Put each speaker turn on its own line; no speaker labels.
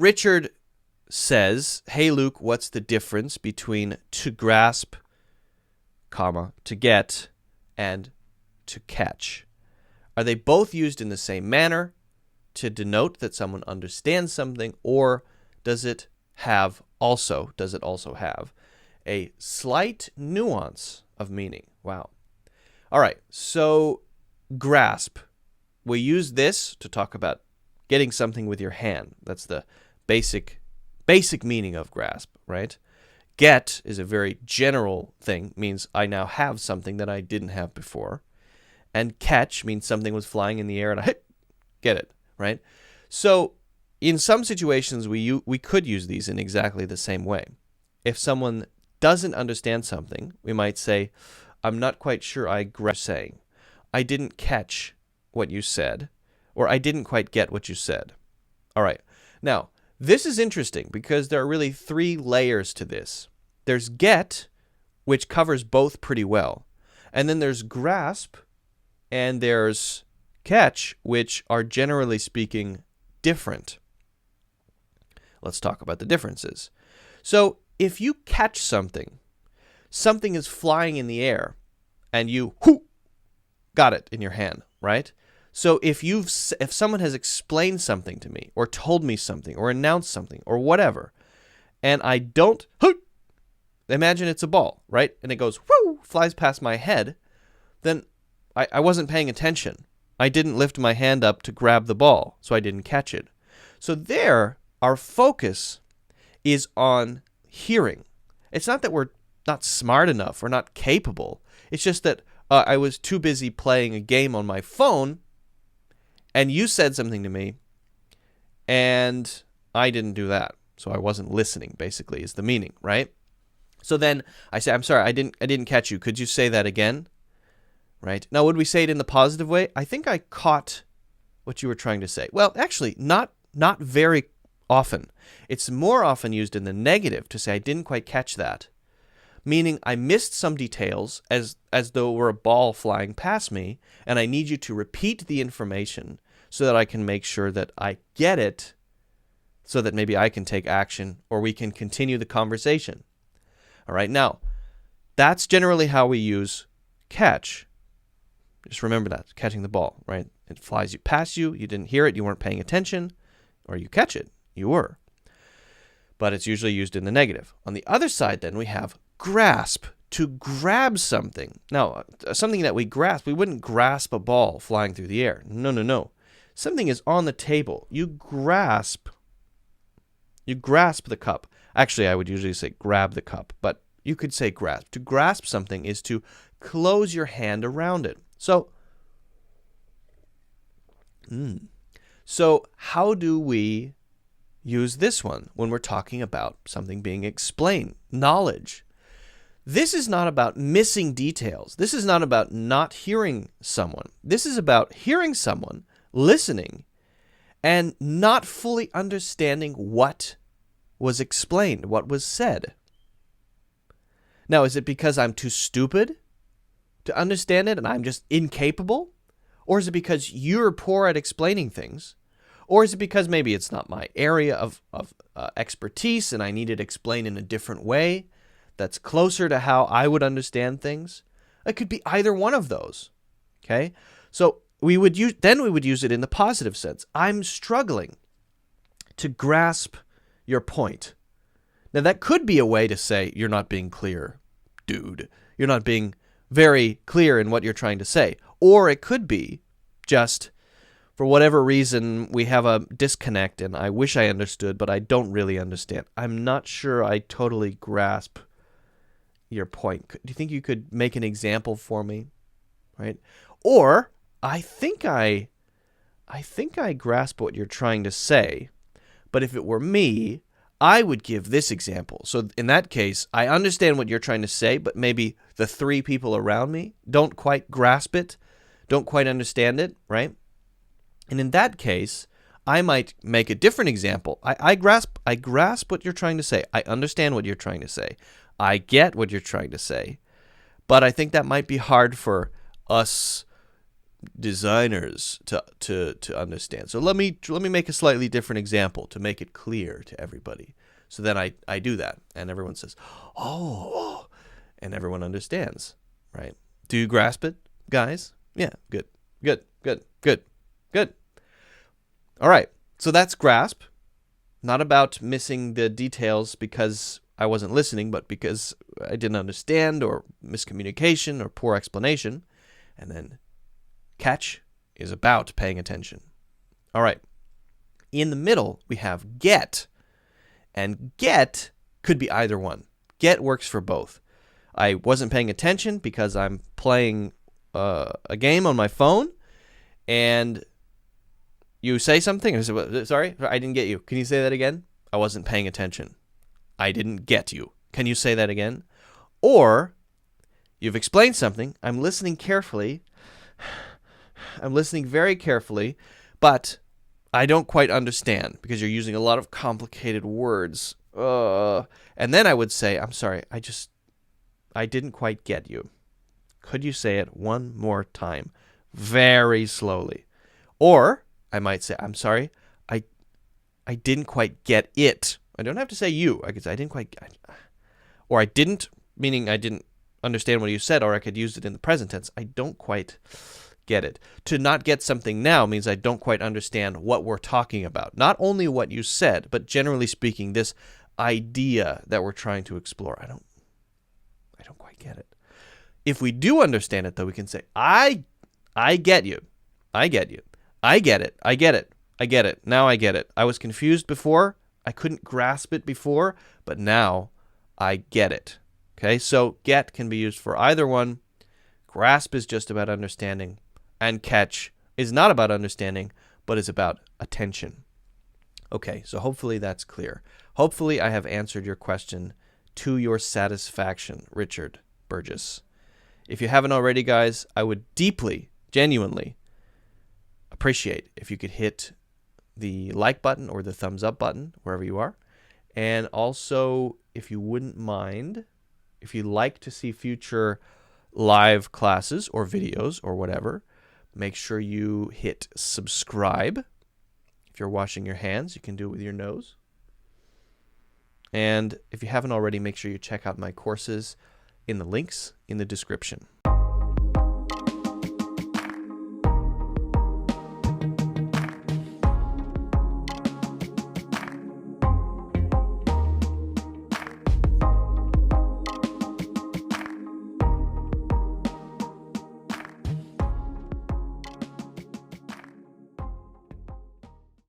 Richard says, hey, Luke, what's the difference between to grasp, comma, to get, and to catch? Are they both used in the same manner to denote that someone understands something, or does it also have a slight nuance of meaning? Wow. All right, so grasp. We use this to talk about getting something with your hand. That's the basic meaning of grasp, right? Get is a very general thing, means I now have something that I didn't have before. And catch means something was flying in the air and I get it, right? So in some situations, we could use these in exactly the same way. If someone doesn't understand something, we might say, I'm not quite sure I grasp saying. I didn't catch what you said, or I didn't quite get what you said. All right. Now, this is interesting because there are really 3 layers to this. There's get, which covers both pretty well. And then there's grasp, and there's catch, which are generally speaking different. Let's talk about the differences. So if you catch something is flying in the air, and you got it in your hand, right? So if someone has explained something to me, or told me something, or announced something, or whatever, and I don't, imagine it's a ball, right? And it goes, flies past my head, then I wasn't paying attention. I didn't lift my hand up to grab the ball, so I didn't catch it. So there, our focus is on hearing. It's not that we're not smart enough or not capable. It's just that I was too busy playing a game on my phone, and you said something to me, and I didn't do that. So I wasn't listening, basically, is the meaning, right? So then I say, I'm sorry, I didn't catch you. Could you say that again? Right? Now, would we say it in the positive way? I think I caught what you were trying to say. Well, actually, not very often. It's more often used in the negative to say, I didn't quite catch that. Meaning I missed some details as though it were a ball flying past me, and I need you to repeat the information so that I can make sure that I get it, so that maybe I can take action or we can continue the conversation. All right, now, that's generally how we use catch. Just remember that, catching the ball, right? It flies past you, you didn't hear it, you weren't paying attention, or you catch it, you were. But it's usually used in the negative. On the other side, then, we have grasp, to grab something. Now, something that we grasp, we wouldn't grasp a ball flying through the air. No. Something is on the table. You grasp the cup. Actually, I would usually say grab the cup, but you could say grasp. To grasp something is to close your hand around it. So how do we use this one when we're talking about something being explained? Knowledge. This is not about missing details. This is not about not hearing someone. This is about hearing someone, listening, and not fully understanding what was explained, what was said. Now, is it because I'm too stupid to understand it and I'm just incapable? Or is it because you're poor at explaining things? Or is it because maybe it's not my area of expertise and I need it explained in a different way that's closer to how I would understand things? It could be either one of those. Okay? So we would use it in the positive sense. I'm struggling to grasp your point. Now that could be a way to say you're not being clear, dude. You're not being very clear in what you're trying to say. Or it could be just, for whatever reason, we have a disconnect and I wish I understood, but I don't really understand. I'm not sure I totally grasp your point. Do you think you could make an example for me? Right? Or I think I grasp what you're trying to say, but if it were me, I would give this example. So in that case, I understand what you're trying to say, but maybe the 3 people around me don't quite grasp it, don't quite understand it, right? And in that case, I might make a different example. I grasp what you're trying to say. I understand what you're trying to say. I get what you're trying to say. But I think that might be hard for us designers to understand. So let me make a slightly different example to make it clear to everybody. So then I do that, and everyone says, "Oh," and everyone understands, right? Do you grasp it, guys? Yeah, good. All right, so that's grasp. Not about missing the details because I wasn't listening, but because I didn't understand, or miscommunication, or poor explanation. And then catch is about paying attention. All right. In the middle, we have get. And get could be either one. Get works for both. I wasn't paying attention because I'm playing a game on my phone, and you say something. I say, sorry, I didn't get you. Can you say that again? I wasn't paying attention. I didn't get you. Can you say that again? Or you've explained something. I'm listening carefully. I'm listening very carefully, but I don't quite understand because you're using a lot of complicated words. And then I would say, I'm sorry, I didn't quite get you. Could you say it one more time? Very slowly. Or I might say, I'm sorry, I didn't quite get it. I don't have to say you. I could say I didn't quite get it. Or I didn't, meaning I didn't understand what you said, or I could use it in the present tense. I don't quite get it. To not get something now means I don't quite understand what we're talking about. Not only what you said, but generally speaking, this idea that we're trying to explore. I don't quite get it. If we do understand it, though, we can say, I get you. I get you. I get it. I get it. I get it. Now I get it. I was confused before. I couldn't grasp it before, but now I get it. Okay, so get can be used for either one. Grasp is just about understanding, and catch is not about understanding, but is about attention. Okay, so hopefully that's clear. Hopefully I have answered your question to your satisfaction, Richard Burgess. If you haven't already, guys, I would deeply, genuinely appreciate if you could hit the like button or the thumbs up button, wherever you are. And also, if you wouldn't mind, if you'd like to see future live classes or videos or whatever, make sure you hit subscribe. If you're washing your hands, you can do it with your nose. And if you haven't already, make sure you check out my courses in the links in the description.